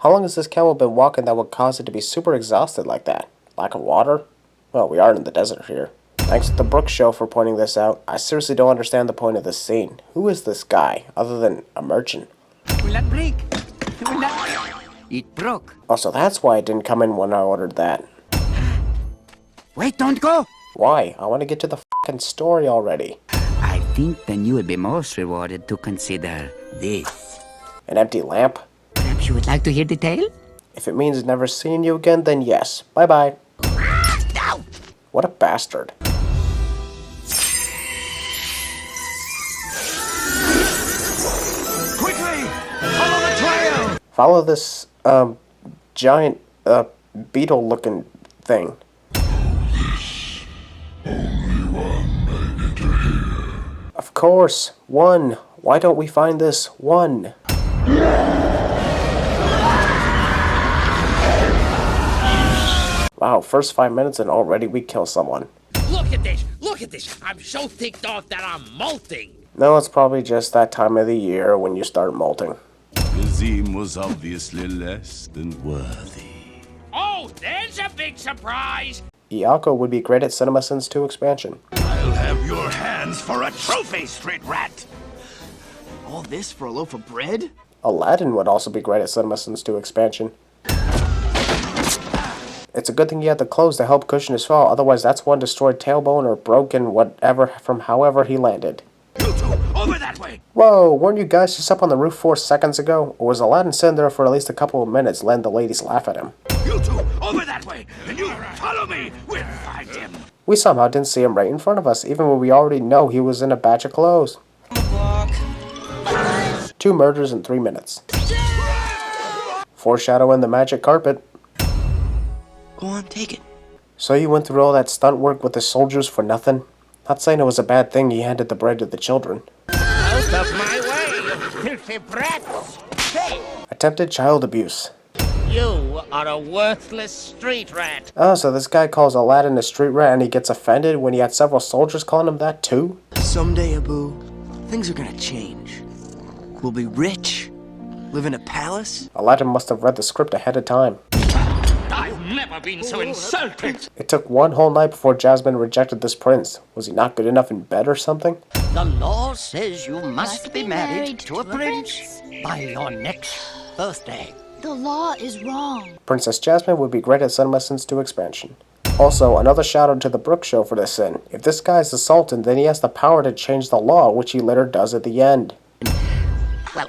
How long has this camel been walking that would cause it to be super exhausted like that? Lack of water? Well, we are in the desert here. Thanks to the Brooks show for pointing this out. I seriously don't understand the point of this scene. Who is this guy, other than a merchant? Will that break? Will that... It broke. Also, that's why it didn't come in when I ordered that. Wait, don't go! Why? I want to get to the fucking story already. I think then you would be most rewarded to consider this. An empty lamp? Perhaps you would like to hear the tale? If it means never seeing you again, then yes. Bye-bye. No! What a bastard. Quickly! Follow the trail! Follow this, giant, beetle-looking thing. Of course, one. Why don't we find this one? Wow, first 5 minutes and already we kill someone. Look at this! Look at this! I'm so ticked off that I'm molting! No, it's probably just that time of the year when you start molting. Kazim was obviously less than worthy. Oh, there's a big surprise! Iaco would be great at CinemaSins 2 expansion. I'll have your hands for a trophy, street rat! All this for a loaf of bread? Aladdin would also be great at CinemaSins 2 expansion. It's a good thing he had the clothes to help cushion his fall, otherwise that's one destroyed tailbone or broken whatever from however he landed. You two, over that way! Whoa, weren't you guys just up on the roof 4 seconds ago? Or was Aladdin sitting there for at least a couple of minutes letting the ladies laugh at him? You two, over that way! And you follow me! We'll find him! We somehow didn't see him right in front of us, even when we already know he was in a batch of clothes. 2 murders in 3 minutes. Foreshadowing the magic carpet. Go on, take it. So you went through all that stunt work with the soldiers for nothing? Not saying it was a bad thing he handed the bread to the children. Out of my way, you filthy brats! Hey, Attempted child abuse. you are a worthless street rat! Oh, so this guy calls Aladdin a street rat and he gets offended when he had several soldiers calling him that too? Someday, Abu, things are gonna change. We'll be rich, live in a palace. Aladdin must have read the script ahead of time. I've never been so insulted! It took one whole night before Jasmine rejected this prince. Was he not good enough in bed or something? The law says you must be married to a prince by your next birthday. The law is wrong. Princess Jasmine would be great at CinemaSins 2 expansion. Also, another shout out to the Brooks show for this sin. If this guy's the Sultan, then he has the power to change the law, which he later does at the end. Well,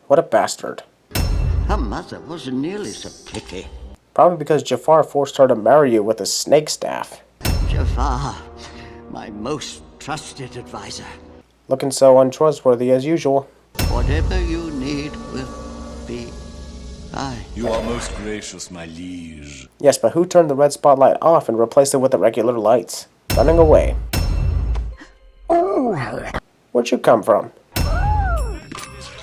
What a bastard. her mother wasn't nearly so picky. Probably because Jafar forced her to marry you with his snake staff. Jafar, my most trusted advisor. Looking so untrustworthy as usual. Whatever you need will be fine. You are most gracious, my liege. Yes, but who turned the red spotlight off and replaced it with the regular lights? Running away. Where'd you come from?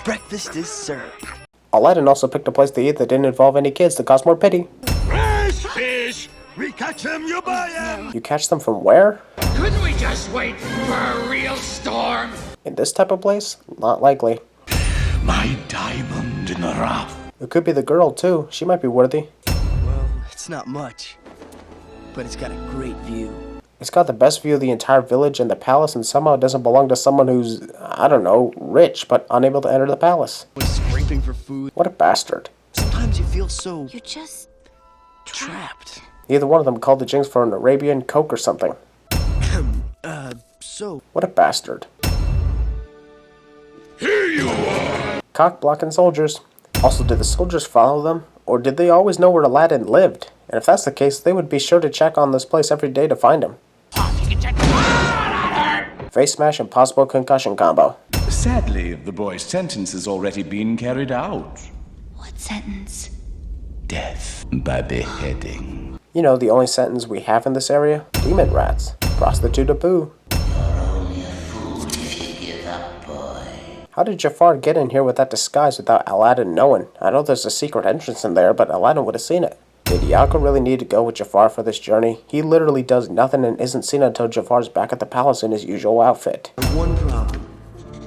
Breakfast is served. Aladdin also picked a place to eat that didn't involve any kids to cause more pity. Fresh fish! We catch them, you buy them! You catch them from where? Couldn't we just wait for a real storm? In this type of place? Not likely. My diamond in the rough. It could be the girl, too. She might be worthy. Well, it's not much, but it's got a great view. It's got the best view of the entire village and the palace, and somehow it doesn't belong to someone who's, I don't know, rich, but unable to enter the palace. Was scraping for food. What a bastard. Sometimes you feel so You're just trapped. Either one of them called the Jinx for an Arabian Coke or something. So What a bastard. Here you are! Cock-blocking soldiers. Also, did the soldiers follow them? Or did they always know where Aladdin lived? And if that's the case, they would be sure to check on this place every day to find him. Face smash and possible concussion combo. Sadly, the boy's sentence has already been carried out. what sentence? Death by beheading. You know, the only sentence we have in this area? Demon rats. Prostitute Abu. How did Jafar get in here with that disguise without Aladdin knowing? I know there's a secret entrance in there, but Aladdin would have seen it. Did Iaco really need to go with Jafar for this journey? He literally does nothing and isn't seen until Jafar's back at the palace in his usual outfit. one problem.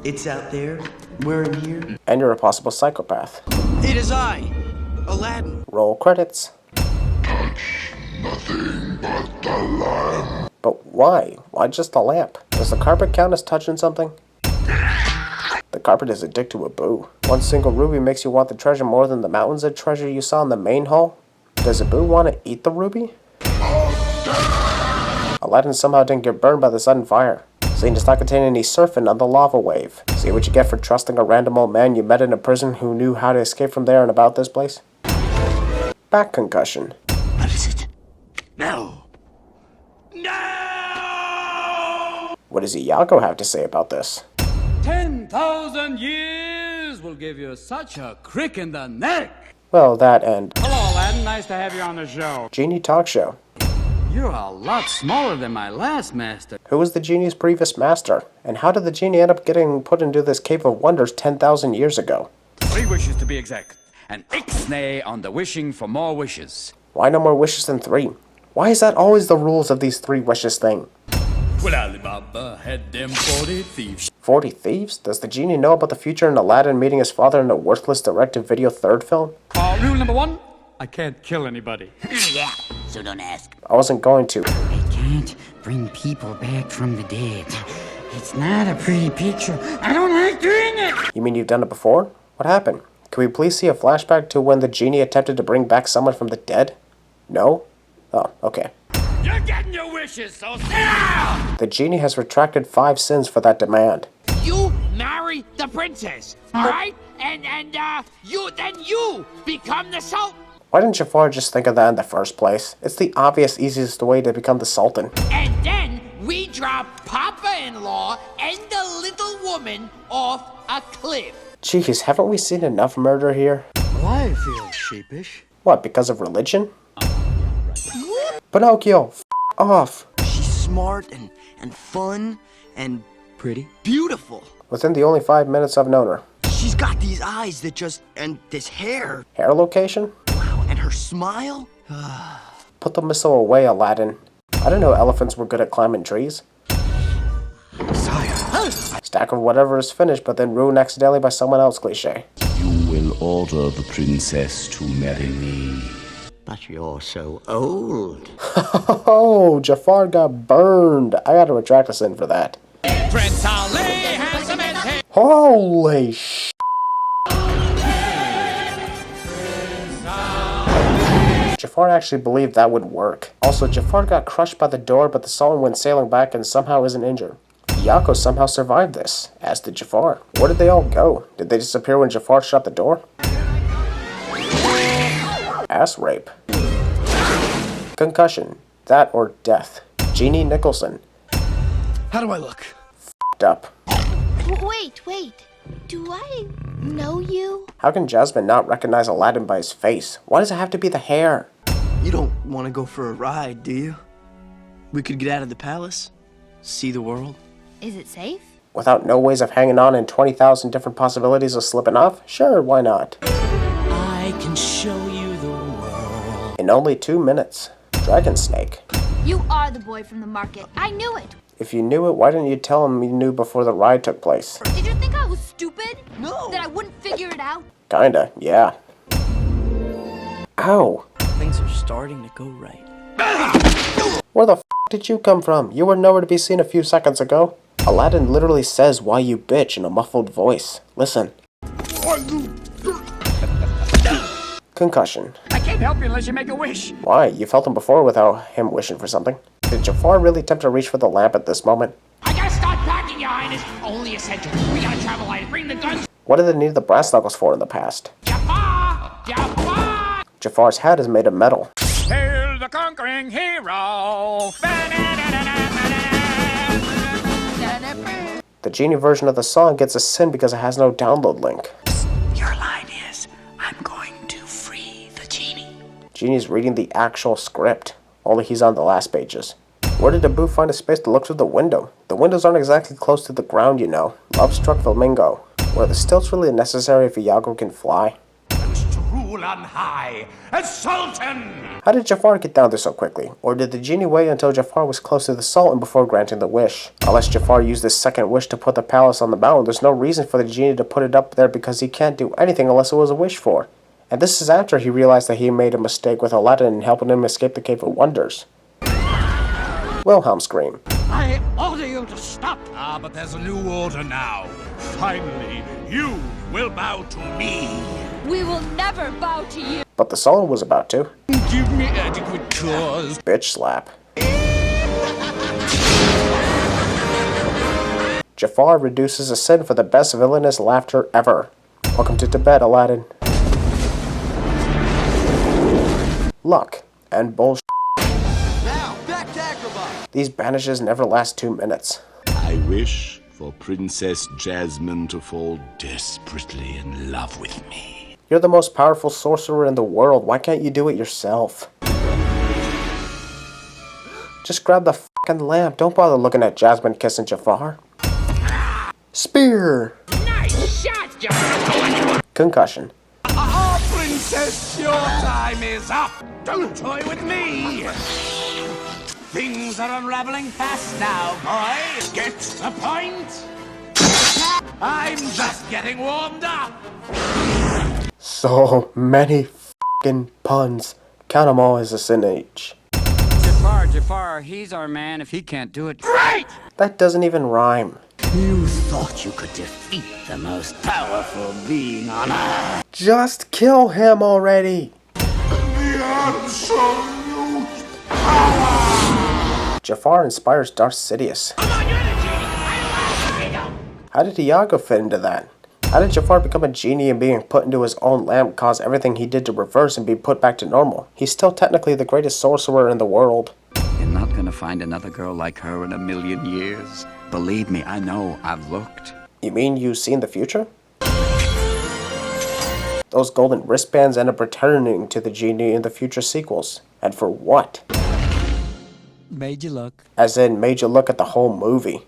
It's out there. We're in here. And you're a possible psychopath. It is I, Aladdin. Roll credits. Nothing but the lamp. But why? Why just the lamp? Does the carpet count as touching something? The carpet is addicted to a boo. One single ruby makes you want the treasure more than the mountains of treasure you saw in the main hall? Does a boo want to eat the ruby? Aladdin somehow didn't get burned by the sudden fire. Scene does not contain any surfing on the lava wave. See what you get for trusting a random old man you met in a prison who knew how to escape from there and about this place? Back concussion. What is it? No. No! What does Iago have to say about this? 10,000 years will give you such a crick in the neck. Well, that and Hello, Aladdin. Nice to have you on the show. Genie Talk Show. You're a lot smaller than my last master. Who was the genie's previous master? And how did the genie end up getting put into this cave of wonders 10,000 years ago? 3 wishes to be exact. An ixnay on the wishing for more wishes. Why no more wishes than 3? Why is that always the rules of these 3 wishes thing? Well, Alibaba had them 40 thieves. 40 thieves? Does the genie know about the future in Aladdin meeting his father in a worthless direct-to-video third film? Rule number 1, I can't kill anybody. Yeah, so don't ask. I wasn't going to. I can't bring people back from the dead. It's not a pretty picture. I don't like doing it. You mean you've done it before? What happened? Can we please see a flashback to when the genie attempted to bring back someone from the dead? No? Oh, okay. You're getting your wishes, so sit down! The genie has retracted 5 sins for that demand. You marry the princess, all right? And you become the sultan. Why didn't Jafar just think of that in the first place? It's the obvious, easiest way to become the sultan. And then we drop Papa-in-law and the little woman off a cliff. Jeez, haven't we seen enough murder here? Well, I feel sheepish. What, because of religion? Pinocchio, off. She's smart and fun and Pretty. beautiful. Within the only 5 minutes I've known her. She's got these eyes that just, and this hair. Hair location? Wow, and her smile? Put the missile away, Aladdin. I didn't know elephants were good at climbing trees. Stack of whatever is finished, but then ruined accidentally by someone else cliche. You will order the princess to marry me. But you're so old. Oh, Jafar got burned. I gotta retract a sin for that. Prince Ali has a man. Holy sh! Jafar actually believed that would work. Also, Jafar got crushed by the door, but the Sultan went sailing back and somehow isn't injured. Iago somehow survived this, as did Jafar. Where did they all go? Did they disappear when Jafar shut the door? Ass rape. Concussion. That or death. Jeannie Nicholson. How do I look? F***ed up. Wait. Do I know you? How can Jasmine not recognize Aladdin by his face? Why does it have to be the hair? You don't want to go for a ride, do you? We could get out of the palace, see the world. Is it safe? Without no ways of hanging on and 20,000 different possibilities of slipping off? Sure, why not? I can show you the world. In only 2 minutes. Dragon Snake. You are the boy from the market. I knew it. If you knew it, why didn't you tell him you knew before the ride took place? Did you think I was stupid? No. That I wouldn't figure it out? Kinda, yeah. Ow! Things are starting to go right. Where the f*** did you come from? You were nowhere to be seen a few seconds ago. Aladdin literally says, "Why you bitch," in a muffled voice. Listen. Concussion. I can't help you unless you make a wish. Why? You felt him before without him wishing for something. Did Jafar really attempt to reach for the lamp at this moment? I gotta start packing, Your Highness. Only essential. We gotta travel light. Bring the guns. What did they need the brass knuckles for in the past? Jafar! Jafar! Jafar's hat is made of metal. Hail the conquering hero. The genie version of the song gets a sin because it has no download link. Your line is, I'm going to free the genie. Genie's reading the actual script, only he's on the last pages. Where did Abu find a space to look through the window? The windows aren't exactly close to the ground, you know. Love-struck flamingo. Were the stilts really necessary if Iago can fly? To rule on high as Sultan! How did Jafar get down there so quickly? Or did the genie wait until Jafar was close to the Sultan before granting the wish? Unless Jafar used his second wish to put the palace on the mountain, there's no reason for the genie to put it up there because he can't do anything unless it was a wish for. And this is after he realized that he made a mistake with Aladdin in helping him escape the Cave of Wonders. Wilhelm scream. I order you to stop. Ah, but there's a new order now. Finally, you will bow to me. We will never bow to you. But the song was about to. Give me adequate cause. Bitch slap. Jafar reduces a sin for the best villainous laughter ever. Welcome to Tibet, Aladdin. Luck and bullshit. Now, back to Agrabah. These bandages never last 2 minutes. I wish for Princess Jasmine to fall desperately in love with me. You're the most powerful sorcerer in the world. Why can't you do it yourself? Just grab the fucking lamp. Don't bother looking at Jasmine kissing Jafar. Spear! Nice shot, Jafar! Concussion. Princess, your time is up. Don't toy with me. Things are unraveling fast now, boy. Get the point? I'm just getting warmed up. So many fucking puns. Count them all as a sin age. Jafar, he's our man if he can't do it. Great! That doesn't even rhyme. You thought you could defeat the most powerful being on Earth. Just kill him already. Jafar inspires Darth Sidious. How did Iago fit into that? How did Jafar become a genie and being put into his own lamp cause everything he did to reverse and be put back to normal? He's still technically the greatest sorcerer in the world. You're not gonna find another girl like her in a million years. Believe me, I know. I've looked. You mean you've seen the future? Those golden wristbands end up returning to the genie in the future sequels. And for what? Made you look. As in, made you look at the whole movie.